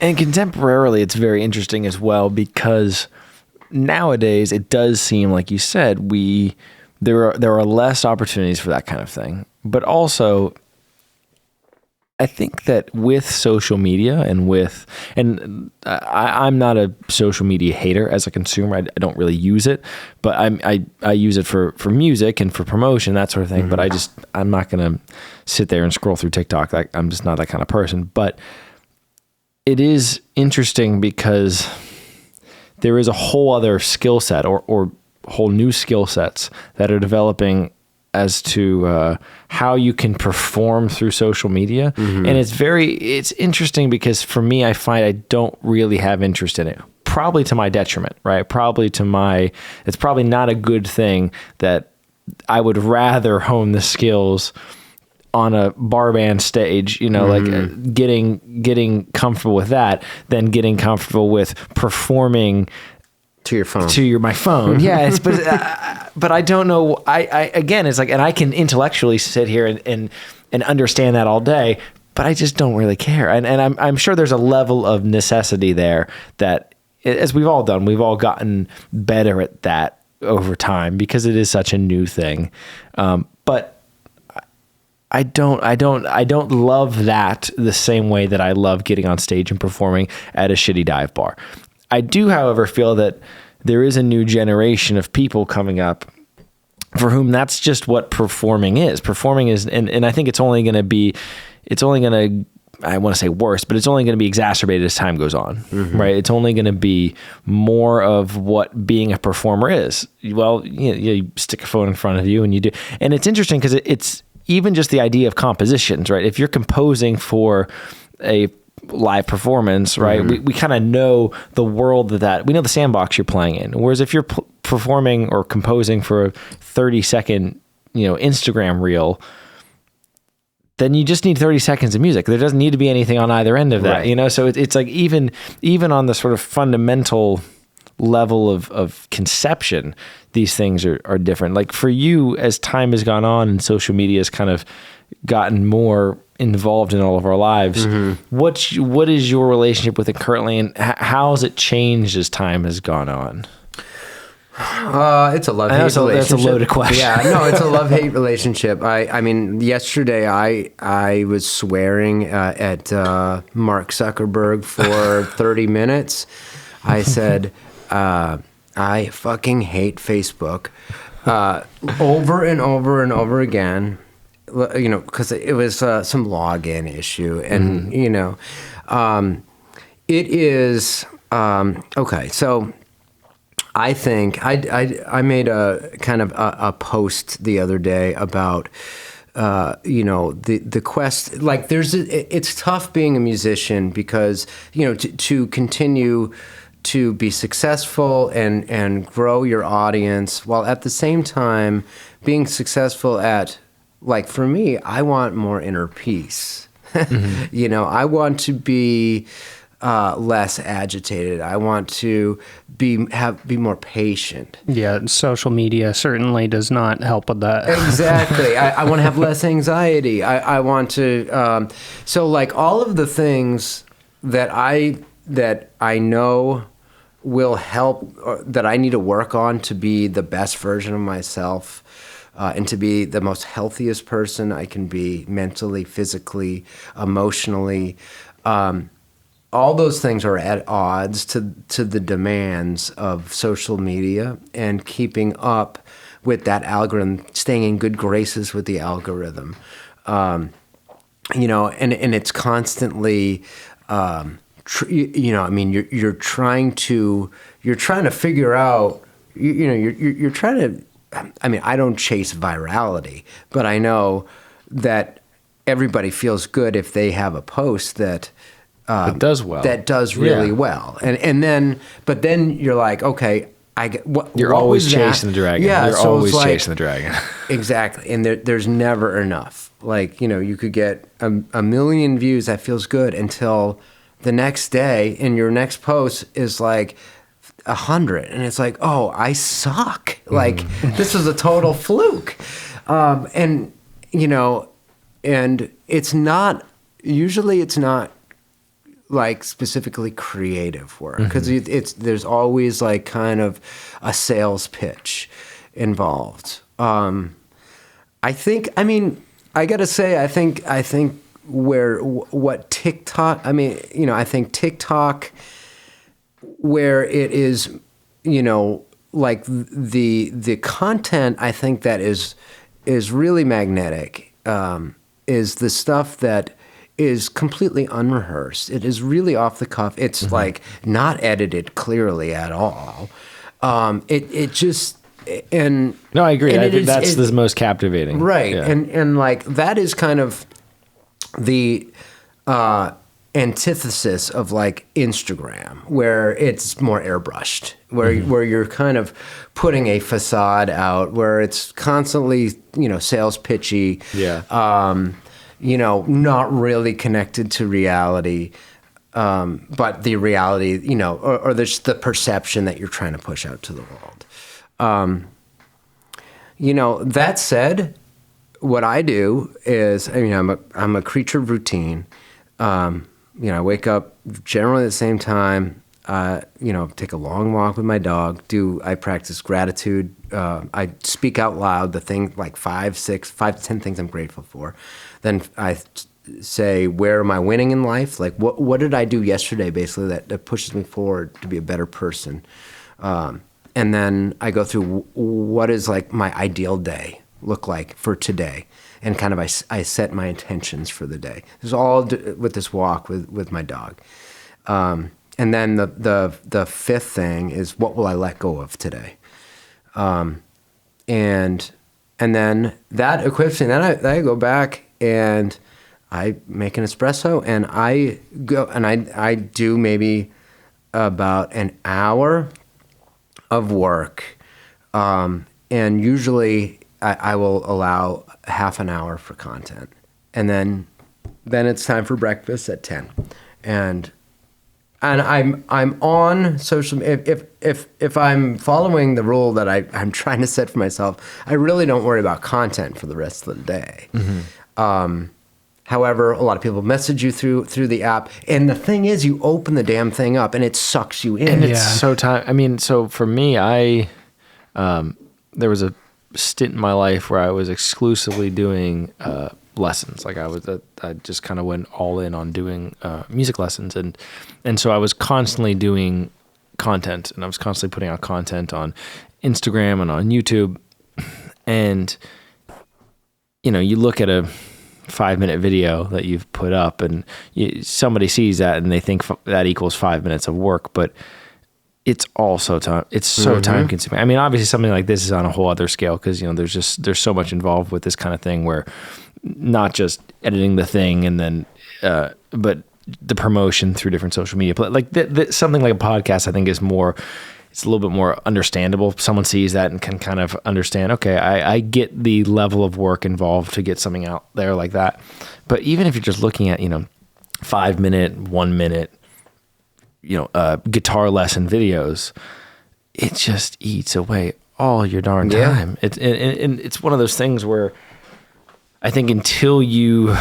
And contemporarily, it's very interesting as well, because nowadays it does seem, like you said, there are less opportunities for that kind of thing. But also, I think that with social media and I'm not a social media hater as a consumer. I don't really use it, but I use it for music and for promotion, that sort of thing. But I'm not going to sit there and scroll through TikTok. I'm just not that kind of person. But it is interesting because there is a whole other skill set or whole new skill sets that are developing as to how you can perform through social media. And it's interesting because for me, I find I don't really have interest in it, probably to my detriment, right? It's probably not a good thing that I would rather hone the skills on a bar band stage, like getting comfortable with that than getting comfortable with performing to your phone, my phone. Yes. But I don't know. Again, it's like, and I can intellectually sit here and understand that all day, but I just don't really care. And I'm sure there's a level of necessity there that, as we've all done, we've all gotten better at that over time because it is such a new thing. But I don't love that the same way that I love getting on stage and performing at a shitty dive bar. I do, however, feel that there is a new generation of people coming up for whom that's just what performing is. Performing is, and I think it's only going to, I want to say worse, but it's only going to be exacerbated as time goes on, right? It's only going to be more of what being a performer is. Well, you stick a phone in front of you and you do. And it's interesting because it's even just the idea of compositions, right? If you're composing for a live performance, right? We kind of know the world we know the sandbox you're playing in. Whereas if you're performing or composing for a 30-second, Instagram reel, then you just need 30 seconds of music. There doesn't need to be anything on either end of that, right. So it's like even on the sort of fundamental level of conception, these things are different. Like for you, as time has gone on and social media has kind of gotten more involved in all of our lives, what is your relationship with it currently, and how has it changed as time has gone on? It's a love-hate relationship. That's a loaded question. Yeah, no, it's a love-hate relationship. I mean, yesterday I was swearing at Mark Zuckerberg for 30 minutes. I said, I fucking hate Facebook, over and over and over again. Because it was some login issue, and it is okay. So I think I made a kind of a post the other day about the quest. Like it's tough being a musician because to continue to be successful and grow your audience while at the same time being successful at. Like for me, I want more inner peace. I want to be less agitated. I want to be more patient. Yeah, social media certainly does not help with that. Exactly. I want to have less anxiety. I want to. So like all of the things that I know will help, or that I need to work on to be the best version of myself. And to be the most healthiest person I can be mentally, physically, emotionally. All those things are at odds to the demands of social media and keeping up with that algorithm, staying in good graces with the algorithm. And it's constantly, you're trying to figure out, you're trying to, I don't chase virality, but I know that everybody feels good if they have a post that does well. That does really well. But then you're like, okay, you're always chasing the dragon. Yeah, you're always chasing the dragon. Exactly. And there's never enough. Like, you could get a million views, that feels good, until the next day and your next post is like 100, and it's like, oh, I suck. Like this was a total fluke. And it's not like specifically creative work, because there's always like kind of a sales pitch involved. I think, I mean, I gotta say, I think what TikTok, I mean, you know, I think TikTok, where it is, you know, like the content, I think that is really magnetic, is the stuff that is completely unrehearsed. It is really off the cuff. It's like not edited clearly at all. It just, and no, I agree. and I it think is- that's it- the most captivating. right. Yeah. And like that is kind of the antithesis of like Instagram, where it's more airbrushed, where you're kind of putting a facade out, where it's constantly, you know, sales pitchy. Yeah. You know, not really connected to reality, but the reality, you know, or there's the perception that you're trying to push out to the world. You know, that said, what I do is, I mean, I'm a creature of routine. You know, I wake up generally at the same time. You know, take a long walk with my dog. I practice gratitude. I speak out loud the thing, like 5 to 10 things I'm grateful for. Then I say, where am I winning in life? Like, what did I do yesterday, basically, that pushes me forward to be a better person? And then I go through what is like my ideal day look like for today, and kind of I set my intentions for the day. This is all with this walk with my dog. And then the fifth thing is, what will I let go of today? And then that equips me. Then I go back and I make an espresso, and I go and I do maybe about an hour of work, and usually I will allow half an hour for content, and then it's time for breakfast at 10, and I'm on social. If I'm following the rule that I'm trying to set for myself, I really don't worry about content for the rest of the day. However, a lot of people message you through the app, and the thing is, you open the damn thing up, and it sucks you in. And it's so time. I mean, so for me, there was a stint in my life where I was exclusively doing lessons. Like I just kind of went all in on doing music lessons, and so I was constantly doing content, and I was constantly putting out content on Instagram and on YouTube, and you know, you look at a 5-minute video that you've put up, and somebody sees that and they think that equals 5 minutes of work, but it's also time. It's so time consuming. I mean, obviously something like this is on a whole other scale, because, you know, there's so much involved with this kind of thing, where not just editing the thing and then, but the promotion through different social media. But like something like a podcast, I think is more, it's a little bit more understandable. Someone sees that and can kind of understand, okay, I get the level of work involved to get something out there like that. But even if you're just looking at, you know, 5 minute, 1 minute, you know, guitar lesson videos, it just eats away all your darn time. It's and it's one of those things where I think until you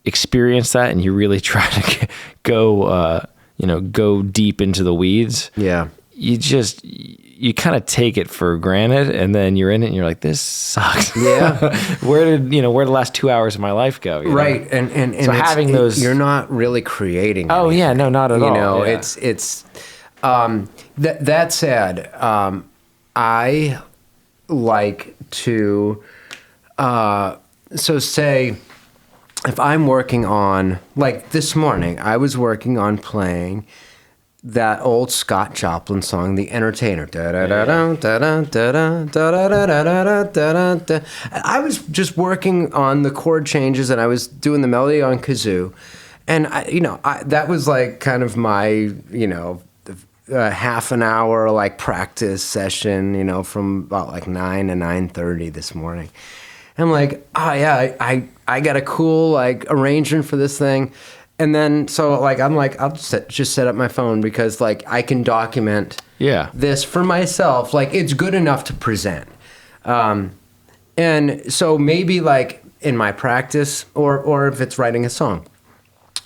experience that and you really try to go deep into the weeds, you kind of take it for granted, and then you're in it and you're like, this sucks. Yeah. where did the last 2 hours of my life go? Right. And so having those, you're not really creating. Oh, yeah, no, not at all. You know, yeah. it's that said, I like to, so say if I'm working on, like this morning, I was working on playing that old Scott Joplin song, The Entertainer. I was just working on the chord changes, and I was doing the melody on kazoo, and that was like kind of my, half an hour like practice session, from about like 9 to 9:30 this morning. And I'm like, oh yeah, I got a cool like arrangement for this thing. And then, so like, I'm like, I'll just set up my phone, because like I can document this for myself. Like, it's good enough to present. And so maybe like in my practice, or if it's writing a song,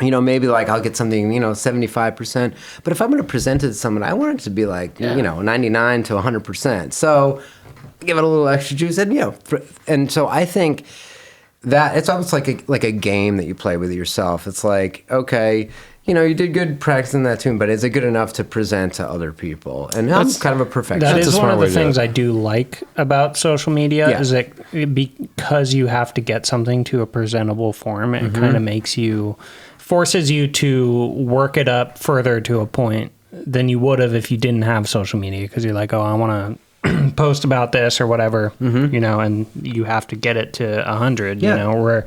maybe like I'll get something, 75%. But if I'm going to present it to someone, I want it to be like, 99 to 100%. So give it a little extra juice. And so I think that it's almost like a game that you play with yourself. It's like, okay, you did good practicing that tune, but is it good enough to present to other people? And I'm kind of a perfectionist. That is one of the things I do like about social media is that because you have to get something to a presentable form, it kind of forces you to work it up further to a point than you would have if you didn't have social media, because you're like, oh, I want to post about this or whatever, and you have to get it to 100, where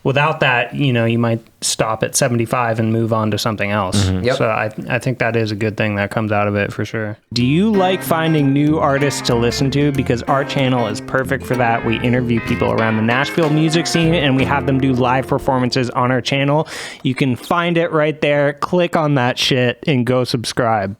without that, you might stop at 75 and move on to something else. Yep. So I think that is a good thing that comes out of it for sure. Do you like finding new artists to listen to? Because our channel is perfect for that. We interview people around the Nashville music scene and we have them do live performances on our channel. You can find it right there. Click on that shit and go subscribe.